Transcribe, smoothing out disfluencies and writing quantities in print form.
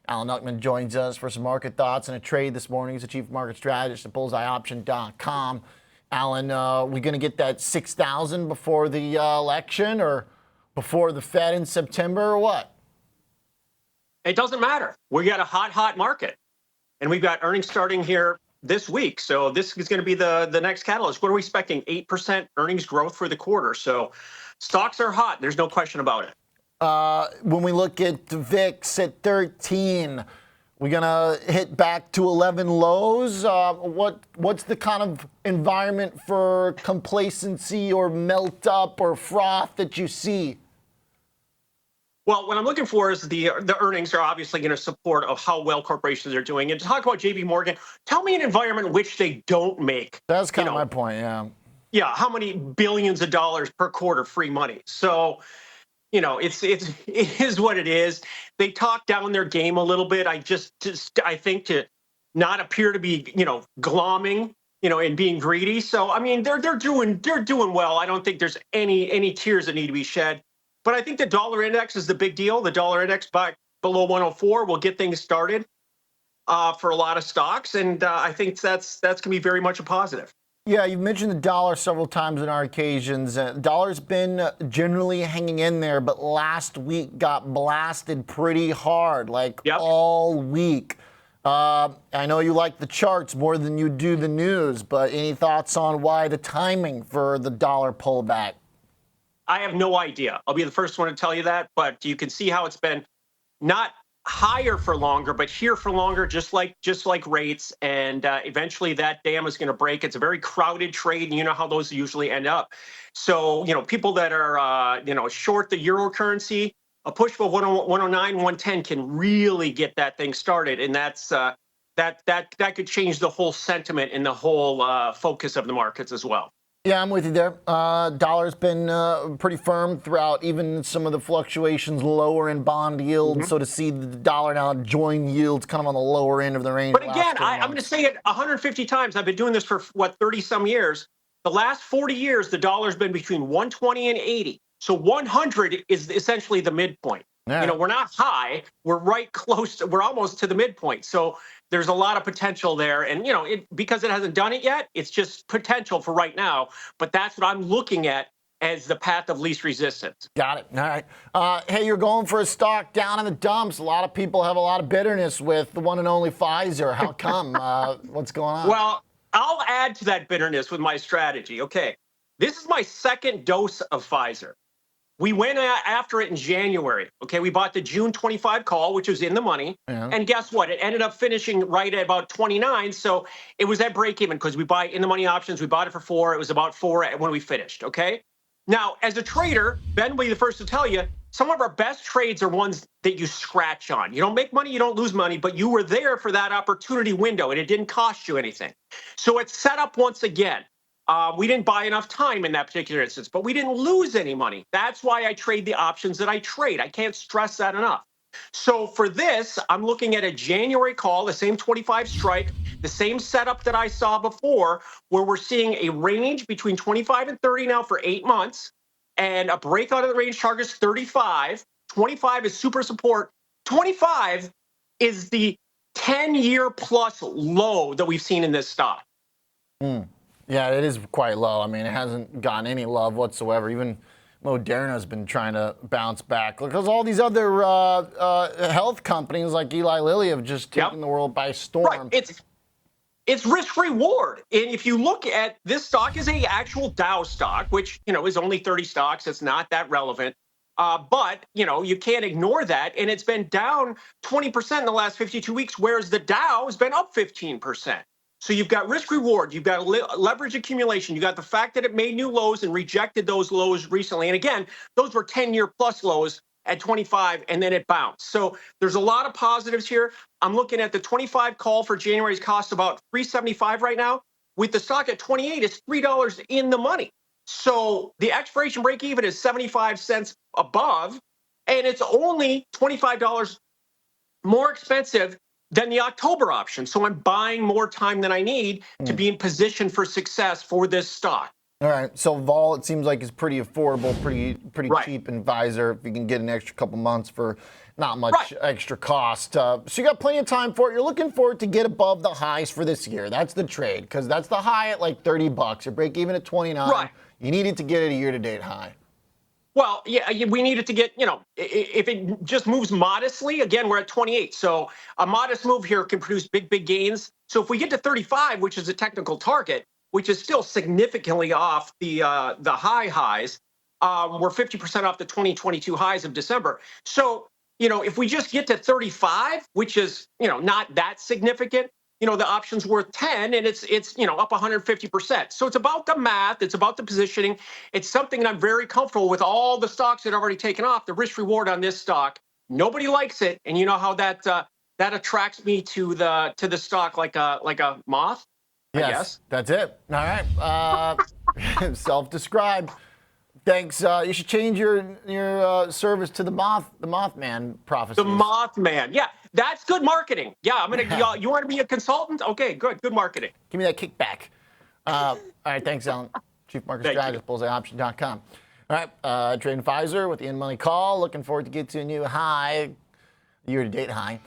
Alan Knuckman joins us for some market thoughts and a trade this morning. He's the chief market strategist at bullseyeoption.com. Alan, we going to get that 6,000 before the election or before the Fed in September or what? It doesn't matter. We got a hot market, and we've got earnings starting here this week. So this is going to be the next catalyst. What are we expecting? 8% earnings growth for the quarter. So stocks are hot. There's no question about it. When we look at the VIX at 13, we're going to hit back to 11 lows. What's the kind of environment for complacency or melt up or froth that you see? Well, what I'm looking for is the earnings are obviously going to support of how well corporations are doing. And to talk about JP Morgan, tell me an environment in which they don't make. That's kind of my point, yeah. Yeah, how many billions of dollars per quarter free money? So, it is what it is. They talk down their game a little bit. I think to not appear to be, glomming, and being greedy. So, I mean, they're doing well. I don't think there's any tears that need to be shed. But I think the dollar index is the big deal. The dollar index back below 104 will get things started for a lot of stocks, and I think that's going to be very much a positive. Yeah, you've mentioned the dollar several times on our occasions. Dollar's been generally hanging in there, but last week got blasted pretty hard, all week. I know you like the charts more than you do the news, but any thoughts on why the timing for the dollar pullback? I have no idea. I'll be the first one to tell you that, but you can see how it's been not higher for longer, but here for longer, just like rates. And eventually that dam is going to break. It's a very crowded trade, and you know how those usually end up. So, people that are, short the euro currency, a push for 109, 110 can really get that thing started. And that's that could change the whole sentiment and the whole focus of the markets as well. Yeah, I'm with you there. Dollar's been pretty firm throughout, even some of the fluctuations lower in bond yield. Mm-hmm. So to see the dollar now join yields kind of on the lower end of the range. But again, I'm going to say it 150 times. I've been doing this for 30 some years. The last 40 years, the dollar's been between 120 and 80. So 100 is essentially the midpoint. Yeah. We're not high. We're right close. We're almost to the midpoint. So there's a lot of potential there. And, because it hasn't done it yet, it's just potential for right now. But that's what I'm looking at as the path of least resistance. Got it. All right. Hey, you're going for a stock down in the dumps. A lot of people have a lot of bitterness with the one and only Pfizer. How come? What's going on? Well, I'll add to that bitterness with my strategy. Okay. This is my second dose of Pfizer. We went after it in January. Okay, we bought the June 25 call, which was in the money. Yeah. And guess what? It ended up finishing right at about 29. So it was at break even because we buy in the money options. We bought it for 4. It was about 4 when we finished. Okay. Now, as a trader, Ben will be the first to tell you, some of our best trades are ones that you scratch on. You don't make money, you don't lose money, but you were there for that opportunity window and it didn't cost you anything. So it's set up once again. We didn't buy enough time in that particular instance, but we didn't lose any money. That's why I trade the options that I trade. I can't stress that enough. So for this, I'm looking at a January call, the same 25 strike, the same setup that I saw before, where we're seeing a range between 25 and 30 now for 8 months, and a breakout of the range targets 35. 25 is super support. 25 is the 10-year plus low that we've seen in this stock. Yeah, it is quite low. I mean, it hasn't gotten any love whatsoever. Even Moderna's been trying to bounce back because all these other health companies like Eli Lilly have just taken the world by storm. Right. It's risk reward. And if you look at this stock is a actual Dow stock, which, is only 30 stocks. It's not that relevant. But, you can't ignore that. And it's been down 20% in the last 52 weeks, whereas the Dow has been up 15%. So you've got risk reward, you've got leverage accumulation, you got the fact that it made new lows and rejected those lows recently. And again, those were 10-year plus lows at 25 and then it bounced. So there's a lot of positives here. I'm looking at the 25 call for January's cost about $3.75 right now. With the stock at 28, it's $3 in the money. So the expiration break even is 75 cents above, and it's only $25 more expensive than the October option. So I'm buying more time than I need to be in position for success for this stock. All right, so vol, it seems like, is pretty affordable, pretty Right. cheap in Pfizer if you can get an extra couple months for not much Right. extra cost. So you got plenty of time for it. You're looking for it to get above the highs for this year. That's the trade, because that's the high at like $30. Your break even at 29. Right. You needed to get it a year-to-date high. Well, yeah, we needed to get, if it just moves modestly, again, we're at 28. So a modest move here can produce big gains. So if we get to 35, which is a technical target, which is still significantly off the high highs, we're 50% off the 2022 highs of December. So, if we just get to 35, which is, not that significant, the option's worth 10 and it's up 150%. So it's about the math, it's about the positioning. It's something that I'm very comfortable with. All the stocks that have already taken off, the risk reward on this stock, nobody likes it. And you know how that attracts me to the stock like a moth, I Yes, guess. that's it. All right. Self-described. Thanks. You should change your service to the Mothman prophecy. The Mothman. Yeah, that's good marketing. Yeah, I'm gonna. You want to be a consultant? Okay, good marketing. Give me that kickback. All right, thanks, Alan. Chief Market Strategist, bullseyeoption.com. All right, trading Pfizer with the in-money call. Looking forward to get to a new high, year-to-date high.